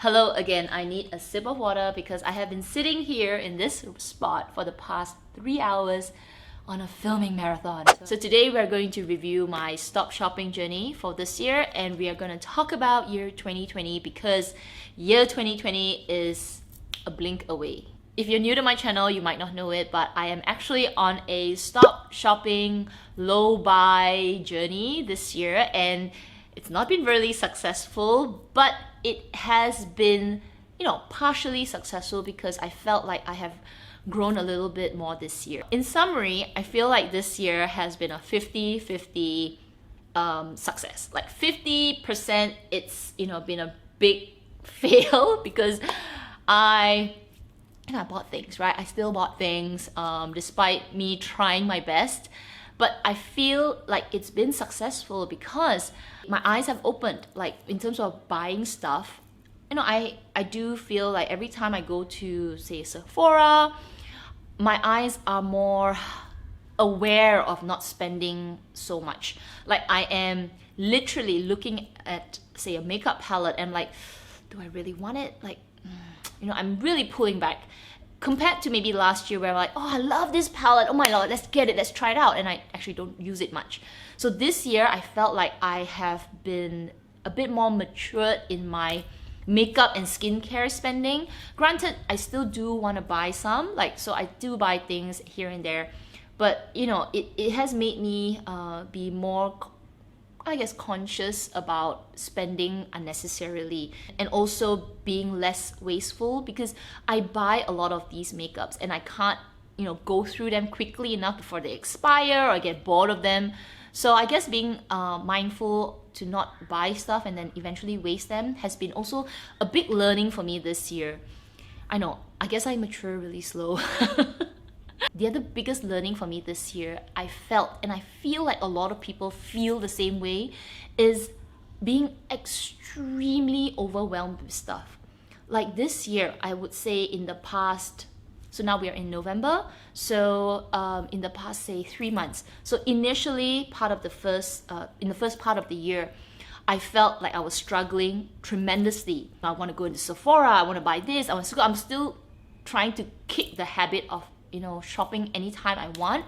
Hello again, I need a sip of water because I have been sitting here in this spot for the past 3 hours on a filming marathon. So today we're going to review my stop shopping journey for this year, and we are going to talk about year 2020 because year 2020 is a blink away. If you're new to my channel, you might not know it, but I am actually on a stop shopping, low buy journey this year, and it's not been really successful, but it has been, partially successful because I felt like I have grown a little bit more this year. In summary, I feel like this year has been a 50-50 success. Like 50%, it's been a big fail because I bought things, right? I still bought things despite me trying my best. But I feel like it's been successful because my eyes have opened, like in terms of buying stuff. I do feel like every time I go to, say, Sephora, my eyes are more aware of not spending so much. Like I am literally looking at, say, a makeup palette and like, do I really want it? Like, I'm really pulling back. Compared to maybe last year where I'm like, oh, I love this palette, oh my lord, let's get it, let's try it out, and I actually don't use it much. So this year I felt like I have been a bit more matured in my makeup and skincare spending. Granted, I still do want to buy some, so I do buy things here and there, but it has made me be more, conscious about spending unnecessarily and also being less wasteful because I buy a lot of these makeups and I can't, go through them quickly enough before they expire or I get bored of them. So I guess being mindful to not buy stuff and then eventually waste them has been also a big learning for me this year. I know, I guess I mature really slow. The other biggest learning for me this year, I felt, and I feel like a lot of people feel the same way, is being extremely overwhelmed with stuff. Like this year, I would say in the past, so now we are in November, so in the past, say, 3 months. So initially, in the first part of the year, I felt like I was struggling tremendously. I want to go into Sephora, I want to buy this, I'm still trying to kick the habit of shopping anytime I want.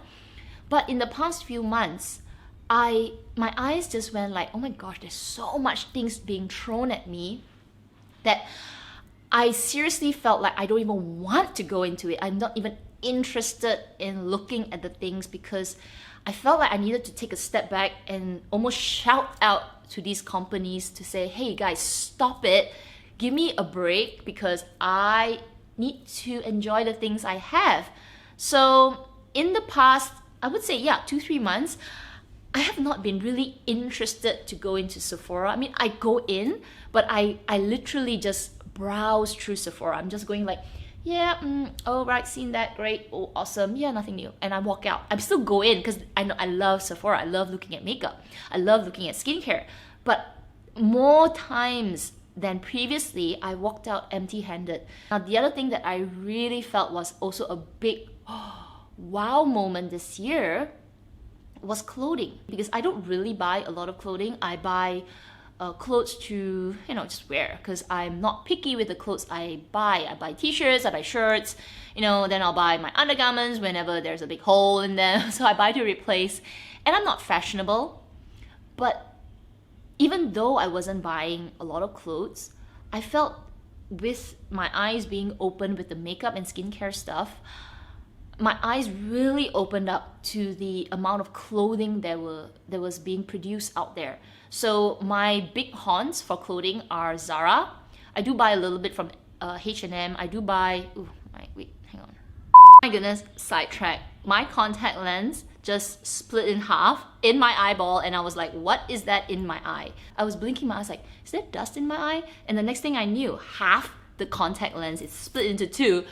But in the past few months, my eyes just went like, oh my gosh, there's so much things being thrown at me that I seriously felt like I don't even want to go into it. I'm not even interested in looking at the things because I felt like I needed to take a step back and almost shout out to these companies to say, hey guys, stop it, give me a break because I need to enjoy the things I have. So in the past, I would say, 2-3 months, I have not been really interested to go into Sephora. I mean, I go in, but I literally just browse through Sephora. I'm just going like, oh right, seen that, great, oh awesome, nothing new, and I walk out. I still go in because I know I love Sephora. I love looking at makeup. I love looking at skincare. But more times than previously, I walked out empty-handed. Now, the other thing that I really felt was also a big wow moment this year was clothing, because I don't really buy a lot of clothing. I buy clothes to just wear because I'm not picky with the clothes I buy. I buy t-shirts, I buy shirts, then I'll buy my undergarments whenever there's a big hole in them. So I buy to replace, and I'm not fashionable. But even though I wasn't buying a lot of clothes, I felt with my eyes being open with the makeup and skincare stuff, my eyes really opened up to the amount of clothing that was being produced out there. So my big haunts for clothing are Zara. I do buy a little bit from H&M. I do buy, hang on. My goodness, sidetrack. My contact lens just split in half in my eyeball, and I was like, what is that in my eye? I was blinking my eyes like, is there dust in my eye? And the next thing I knew, half the contact lens is split into two.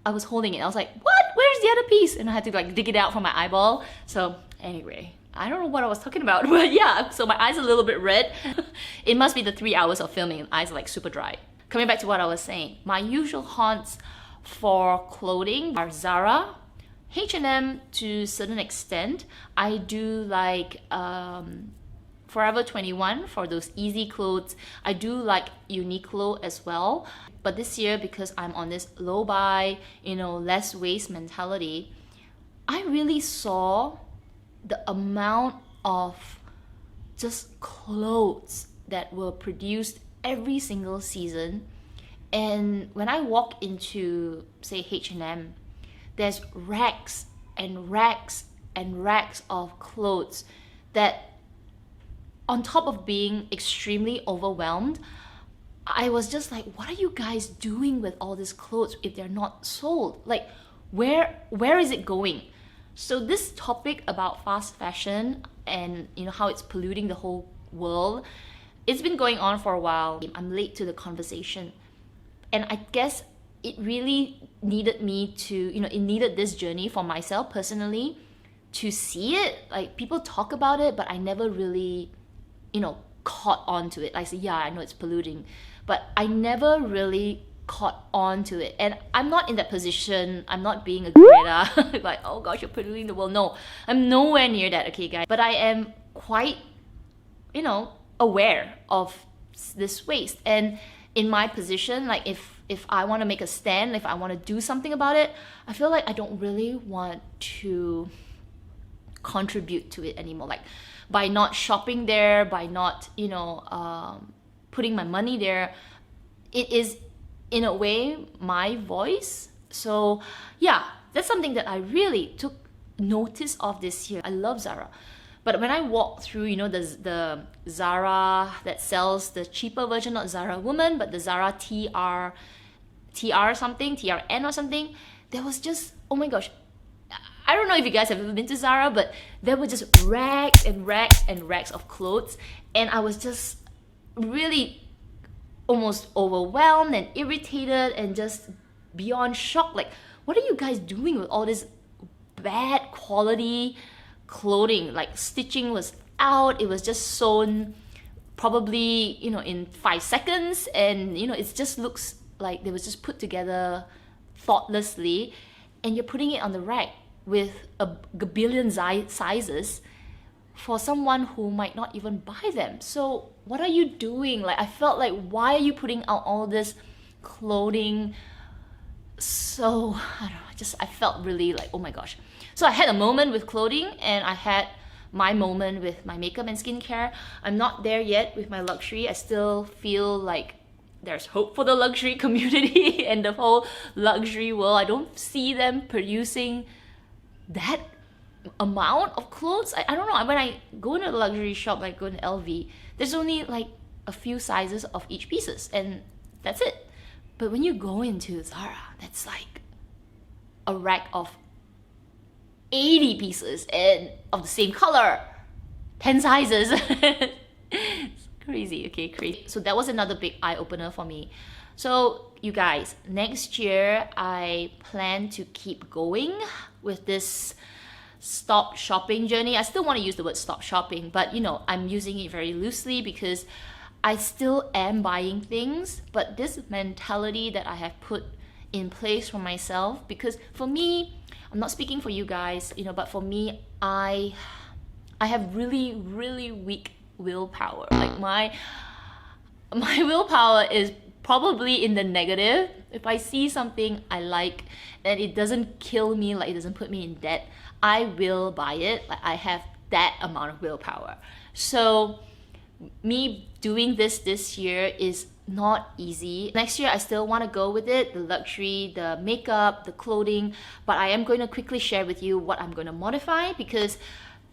I was holding it. I was like, what? Where's the other piece? And I had to dig it out from my eyeball. So anyway, I don't know what I was talking about, but so my eyes are a little bit red. It must be the 3 hours of filming and eyes are super dry. Coming back to what I was saying, my usual haunts for clothing are Zara, H&M to a certain extent. I do like Forever 21 for those easy clothes. I do like Uniqlo as well. But this year, because I'm on this low buy, less waste mentality, I really saw the amount of just clothes that were produced every single season. And when I walk into, say, H&M, there's racks and racks and racks of clothes that, on top of being extremely overwhelmed, I was just like, what are you guys doing with all these clothes if they're not sold? Like, where is it going? So this topic about fast fashion and how it's polluting the whole world, it's been going on for a while. I'm late to the conversation. And I guess it really needed me to, it needed this journey for myself personally to see it. Like, people talk about it, but I never really, caught on to it. I say, yeah, I know it's polluting, but I never really caught on to it. And I'm not in that position. I'm not being a Greta, like, oh gosh, you're polluting the world. No, I'm nowhere near that, okay, guys? But I am quite, aware of this waste. And in my position, like, if I want to make a stand, if I want to do something about it, I feel like I don't really want to contribute to it anymore. Like, by not shopping there, by not putting my money there, it is in a way my voice. So yeah, that's something that I really took notice of this year. I love Zara, but when I walk through the Zara that sells the cheaper version, not Zara Woman, but the Zara TRN or something, there was just, oh my gosh, I don't know if you guys have ever been to Zara, but there were just racks and racks and racks of clothes, and I was just really almost overwhelmed and irritated and just beyond shocked. Like, what are you guys doing with all this bad quality clothing? Like, stitching was out, it was just sewn probably in 5 seconds, and it just looks like they was just put together thoughtlessly, and you're putting it on the rack with a billion sizes for someone who might not even buy them. So what are you doing? Like, I felt like, why are you putting out all this clothing? So I don't know, I felt really like, oh my gosh. So I had a moment with clothing, and I had my moment with my makeup and skincare. I'm not there yet with my luxury. I still feel like there's hope for the luxury community and the whole luxury world. I don't see them producing that amount of clothes. I don't know. When I go into a luxury shop, like go to LV, there's only like a few sizes of each pieces, and that's it. But when you go into Zara, that's like a rack of 80 pieces and of the same color, 10 sizes. It's crazy, okay, crazy. So that was another big eye-opener for me. So you guys, next year I plan to keep going with this stop shopping journey. I still want to use the word stop shopping, but I'm using it very loosely because I still am buying things, but this mentality that I have put in place for myself, because for me, I'm not speaking for you guys, but for me, I have really, really weak willpower. Like my willpower is probably in the negative. If I see something I like and it doesn't kill me, like it doesn't put me in debt, I will buy it. Like, I have that amount of willpower. So me doing this year is not easy. Next year I still want to go with it, the luxury, the makeup, the clothing, but I am going to quickly share with you what I'm going to modify, because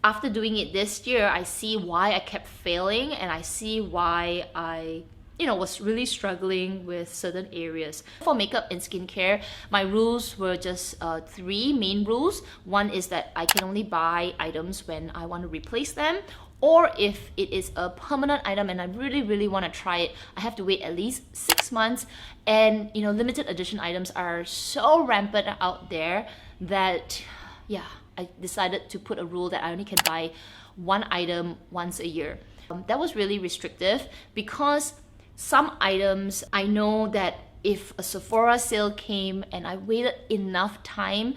after doing it this year, I see why I kept failing, and I see why I was really struggling with certain areas. For makeup and skincare, my rules were just 3 main rules. One is that I can only buy items when I want to replace them, or if it is a permanent item and I really, really want to try it, I have to wait at least 6 months. And limited edition items are so rampant out there that, yeah, I decided to put a rule that I only can buy 1 item once a year. That was really restrictive, because some items I know that if a Sephora sale came and I waited enough time,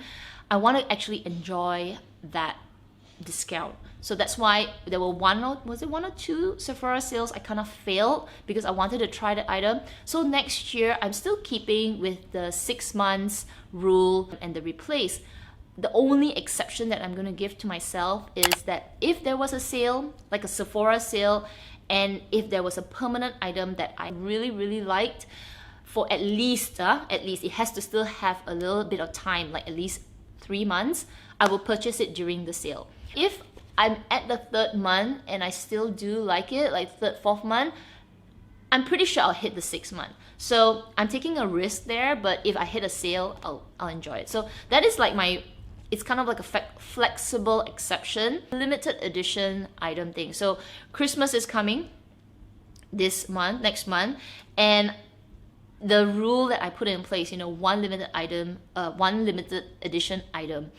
I want to actually enjoy that discount. So that's why there were one or two Sephora sales I kind of failed because I wanted to try the item. So next year, I'm still keeping with the 6 months rule and the replace. The only exception that I'm going to give to myself is that if there was a sale, like a Sephora sale, and if there was a permanent item that I really, really liked, for at least it has to still have a little bit of time, like at least 3 months, I will purchase it during the sale. If I'm at the 3rd month and I still do like it, like 3rd, 4th month, I'm pretty sure I'll hit the 6th month. So I'm taking a risk there, but if I hit a sale, I'll enjoy it. So that is like it's kind of like a flexible exception, limited edition item thing. So Christmas is coming next month, and the rule that I put in place, one limited edition item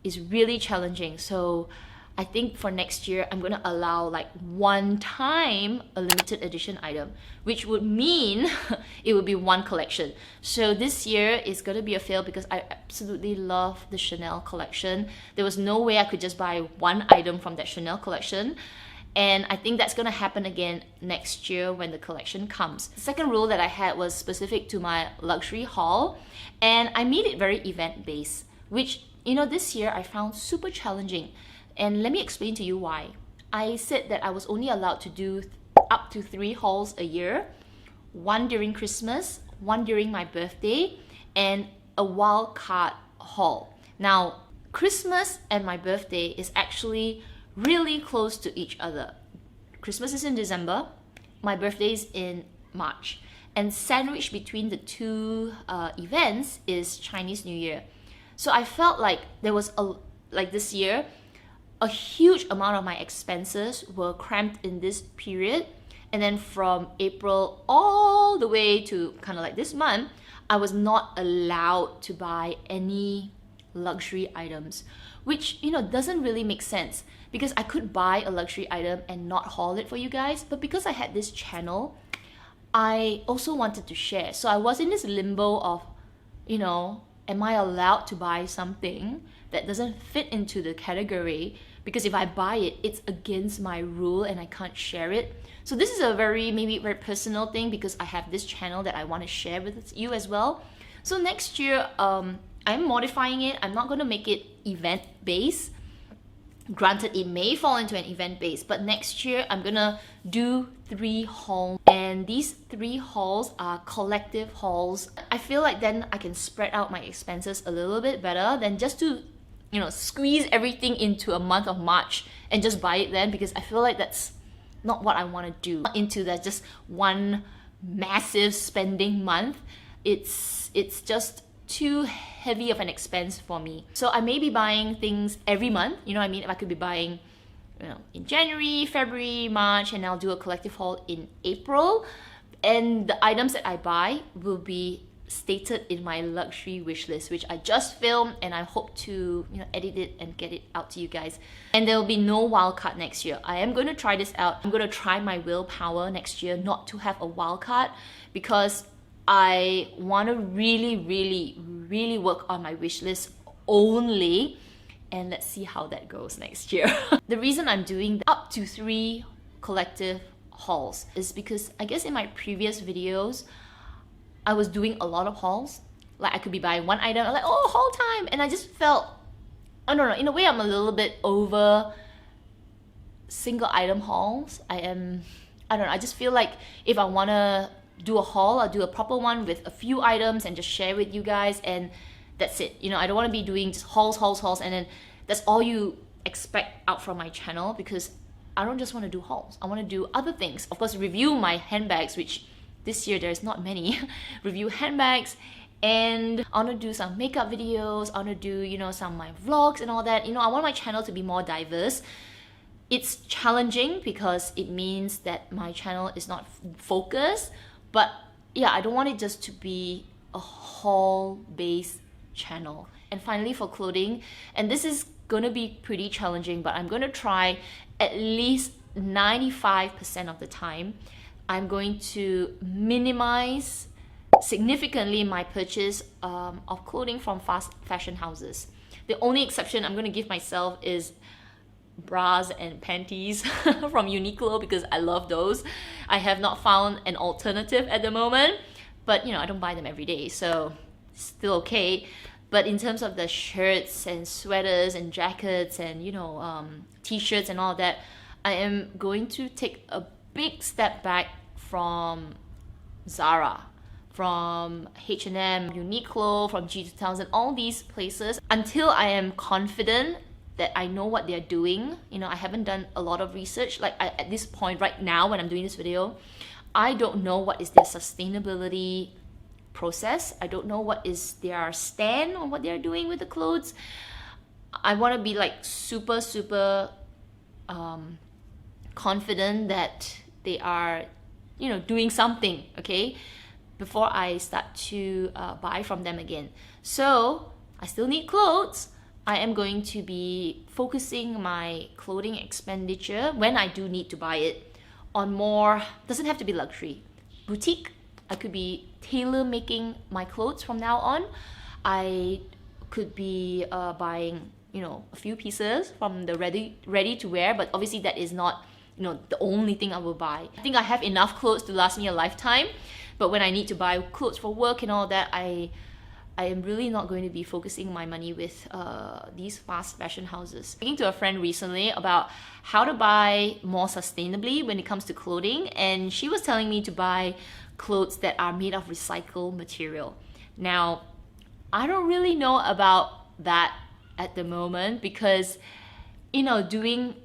is really challenging. So I think for next year, I'm gonna allow like one time a limited edition item, which would mean it would be one collection. So this year is gonna be a fail because I absolutely love the Chanel collection. There was no way I could just buy one item from that Chanel collection. And I think that's gonna happen again next year when the collection comes. The second rule that I had was specific to my luxury haul, and I made it very event-based, which, this year I found super challenging. And let me explain to you why. I said that I was only allowed to do up to 3 hauls a year, 1 during Christmas, 1 during my birthday, and a wild card haul. Now, Christmas and my birthday is actually really close to each other. Christmas is in December, my birthday is in March, and sandwiched between the two events is Chinese New Year. So I felt like there was this year, a huge amount of my expenses were cramped in this period, and then from April all the way to kind of like this month, I was not allowed to buy any luxury items, which doesn't really make sense because I could buy a luxury item and not haul it for you guys, but because I had this channel, I also wanted to share. So I was in this limbo of, am I allowed to buy something that doesn't fit into the category? Because if I buy it, it's against my rule and I can't share it. So this is a maybe very personal thing because I have this channel that I want to share with you as well. So next year, I'm modifying it. I'm not going to make it event-based. Granted, it may fall into an event-based, but next year I'm going to do 3 hauls. And these 3 hauls are collective hauls. I feel like then I can spread out my expenses a little bit better than just to squeeze everything into a month of March and just buy it then, because I feel like that's not what I want to do. Into that just one massive spending month. It's just too heavy of an expense for me. So I may be buying things every month, If I could be buying in January, February, March, and I'll do a collective haul in April. And the items that I buy will be stated in my luxury wish list, which I just filmed, and I hope to edit it and get it out to you guys. And there will be no wildcard next year. I am going to try this out. I'm going to try my willpower next year not to have a wildcard because I want to really, really, really work on my wish list only, and let's see how that goes next year. The reason I'm doing up to 3 collective hauls is because I guess in my previous videos I was doing a lot of hauls. Like I could be buying one item, I'm like, oh, haul time, and I just felt, I don't know, in a way I'm a little bit over single item hauls. I don't know, I just feel like if I want to do a haul, I'll do a proper one with a few items and just share with you guys, and that's it. I don't want to be doing just hauls, and then that's all you expect out from my channel, because I don't just want to do hauls. I want to do other things. Of course, review my handbags, which this year there's not many. Review handbags, and I want to do some makeup videos. I want to do, some of my vlogs and all that. I want my channel to be more diverse. It's challenging because it means that my channel is not focused, but yeah, I don't want it just to be a haul-based channel. And finally, for clothing, and this is gonna be pretty challenging, but I'm gonna try at least 95% of the time. I'm going to minimize significantly my purchase of clothing from fast fashion houses. The only exception I'm going to give myself is bras and panties from Uniqlo because I love those. I have not found an alternative at the moment, but you know, I don't buy them every day, so still okay. But in terms of the shirts and sweaters and jackets and you know, t-shirts and all that, I am going to take a big step back from Zara, from H&M, Uniqlo, from G2000, all these places until I am confident that I know what they're doing. You know, I haven't done a lot of research. Like at this point right now when I'm doing this video, I don't know what is their sustainability process. I don't know what is their stand on what they're doing with the clothes. I want to be like super confident that they are, you know, doing something, okay, before I start to buy from them again. So I still need clothes. I am going to be focusing my clothing expenditure when I do need to buy it on more, doesn't have to be luxury, boutique. I could be tailor making my clothes from now on. I could be buying, you know, a few pieces from the ready to wear, but obviously that is not, you know, the only thing I will buy. I think I have enough clothes to last me a lifetime, but when I need to buy clothes for work and all that, I am really not going to be focusing my money with these fast fashion houses. Speaking to a friend recently about how to buy more sustainably when it comes to clothing, and she was telling me to buy clothes that are made of recycled material. Now, I don't really know about that at the moment because, you know, doing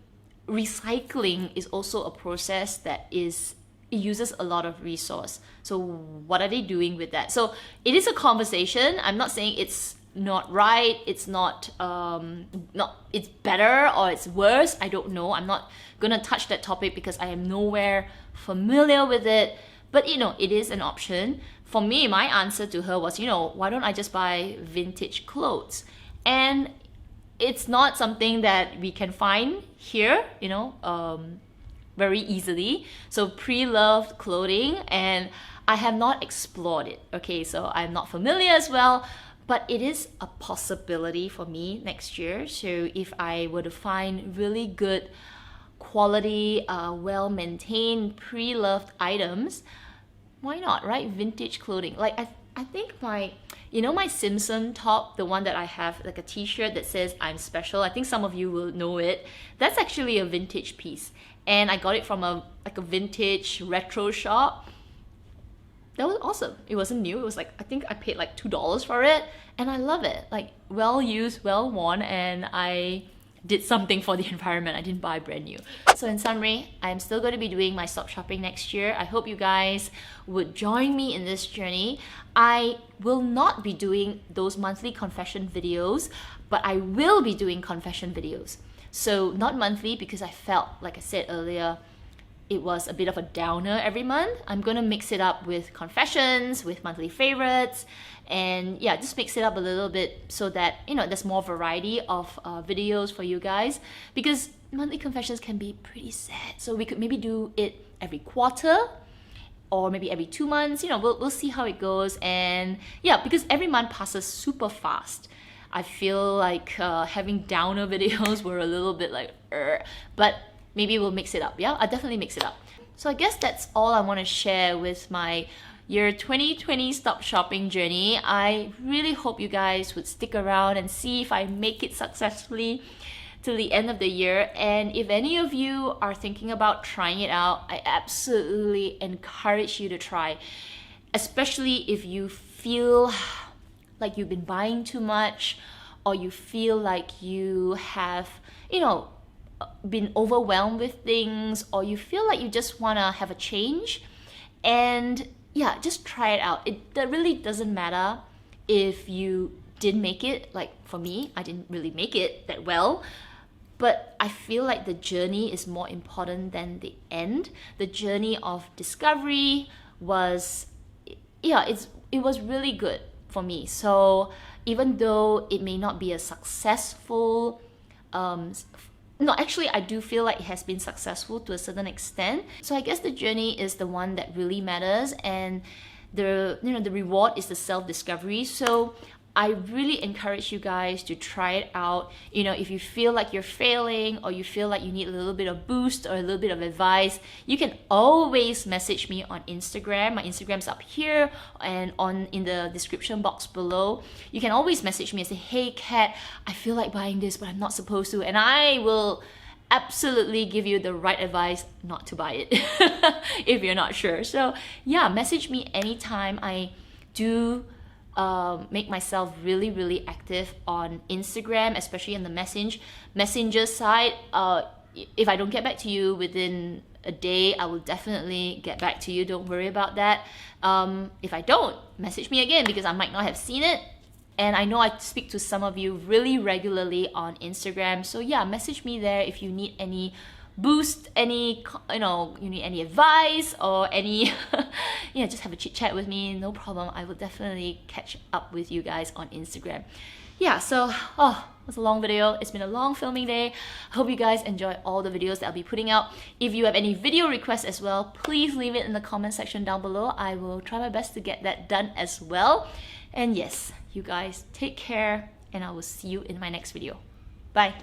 recycling is also a process that it uses a lot of resource. So what are they doing with that? So it is a conversation. I'm not saying it's not right, it's not it's better or it's worse. I don't know. I'm not gonna touch that topic because I am nowhere familiar with it. But you know, it is an option. For me, my answer to her was, you know, why don't I just buy vintage clothes? And it's not something that we can find here, you know, very easily. So pre-loved clothing, and I have not explored it, okay? So I'm not familiar as well, but it is a possibility for me next year. So if I were to find really good quality, well-maintained, pre-loved items, why not, right? Vintage clothing. Like I think my, you know, my Simpson top, the one that I have, like a t-shirt that says I'm special, I think some of you will know it. That's actually a vintage piece. And I got it from a vintage retro shop. That was awesome. It wasn't new. It was like, I think I paid like $2 for it. And I love it. Like, well used, well worn, and I did something for the environment. I didn't buy brand new. So in summary, I'm still going to be doing my stop shopping next year. I hope you guys would join me in this journey. I will not be doing those monthly confession videos, but I will be doing confession videos. So not monthly because I felt, like I said earlier, it was a bit of a downer every month. I'm gonna mix it up with confessions, with monthly favorites, and yeah, just mix it up a little bit so that, you know, there's more variety of videos for you guys, because monthly confessions can be pretty sad. So we could maybe do it every quarter or maybe every 2 months. You know, we'll see how it goes. And yeah, because every month passes super fast. I feel like having downer videos were a little bit like, but maybe we'll mix it up. Yeah, I'll definitely mix it up. So I guess that's all I want to share with my year 2020 stop shopping journey. I really hope you guys would stick around and see if I make it successfully till the end of the year. And if any of you are thinking about trying it out, I absolutely encourage you to try, especially if you feel like you've been buying too much, or you feel like you have, you know, been overwhelmed with things, or you feel like you just want to have a change. And yeah, just try it out. That really doesn't matter if you didn't make it. Like for me, I didn't really make it that well, but I feel like the journey is more important than the end. The journey of discovery was, yeah, it was really good for me. So even though it may not be a successful, no, actually I do feel like it has been successful to a certain extent. So I guess the journey is the one that really matters, and the reward is the self-discovery. So I really encourage you guys to try it out. You know, if you feel like you're failing or you feel like you need a little bit of boost or a little bit of advice, you can always message me on Instagram. My Instagram's up here and in the description box below. You can always message me and say, hey Kat, I feel like buying this but I'm not supposed to, and I will absolutely give you the right advice not to buy it if you're not sure. So yeah, message me anytime. I do make myself really active on Instagram, especially in the messenger side. If I don't get back to you within a day, I will definitely get back to you. Don't worry about that. If I don't, message me again because I might not have seen it. And I know I speak to some of you really regularly on Instagram. So yeah, message me there if you need any boost, any, you need any advice or any, yeah, just have a chit chat with me. No problem. I will definitely catch up with you guys on Instagram. Yeah, so, it was a long video. It's been a long filming day. I hope you guys enjoy all the videos that I'll be putting out. If you have any video requests as well, please leave it in the comment section down below. I will try my best to get that done as well. And yes, you guys take care and I will see you in my next video. Bye.